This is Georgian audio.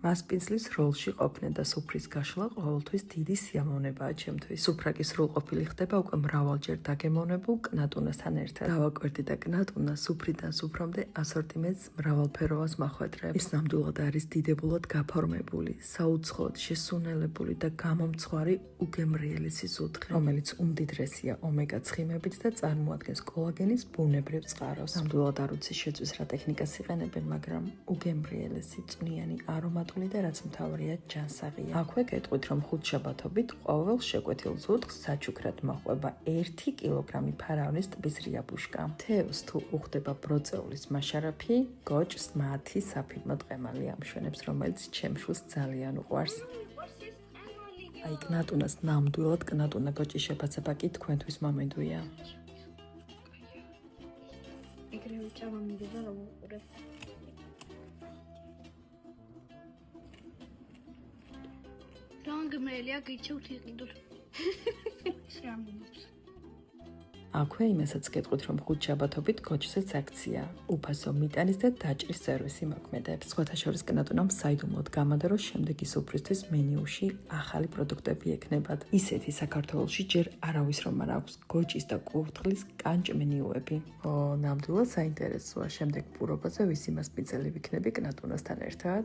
მასპინძლის როლში ყოფნა და სუფრის გაშლა ყოველთვის დიდი სიამოვნებაა ჩემთვის. სუფრა კი სრულყოფილი ხდება უკვე მრავალჯერ დაგემოვნებულ კნატუნასთან ერთად. დავაკვირდი და კნატუნა სუფრიდან სუფრამდე ასორტიმენტს მრავალფეროვანს მახვედრებს. ის ნამდვილად არის დიდებულად გაფორმებული, საუცხოოდ შესუნელებული და გამომცხვარი უგემრიელი სიზუთხე, რომელიც უმდიდრესია ომეგა ცხიმებით და წარმოადგენს კოლაგენის ბუნებრივ წყაროს. ნამდვილად არ ვიცი შეწვის რა ტექნიკას იყენებენ, მაგრამ უგემრიელესი, წვნიანი, არომატული და რაც მთავარია ჯანსაღია. აქვე გეტყვით, რომ ხუთშაბათობით ყოველ შეკვეთილ ზუთხს საჩუქრად მოჰყვება 1 კილოგრამი ფარავნის ტბის რიაბუშკა. თევზს თუ უხდება ბროწეულის მაშარაფი, გოჭს მათი საფირმო ტყემალი ამშვენებს, რომელიც ჩემშვილს ძალიან უყვარს. აი კნატუნას ნამდვილად კნატუნა გოჭის შეფასება კი თქვენთვის მომედვია. ეგრევე ჩავამიგე და დავუყურებ. რანგმელია გიჩევთ იყიდოთ. შეამინებს. აქვე იმასაც გეტყვით, რომ ხუთშაბათობით გოჭზეც აქცია. უფასო მიტანის და დაჭრის სერვისი მოქმედებს. სხვათა შორის კნატუნამ საიდუმლოდ გამადა, რომ შემდეგი სუფრისთვის მენიუში ახალი პროდუქტები ექნებათ. ისეთი საქართველოში ჯერ არავის რომ არ აქვს გოჭის და კურდღლის კანჭმენიუები. ნამდვილად საინტერესოა. შემდეგ პურობაზე ვისი მასპინძელი ვიქნები კნატუნასთან ერთად.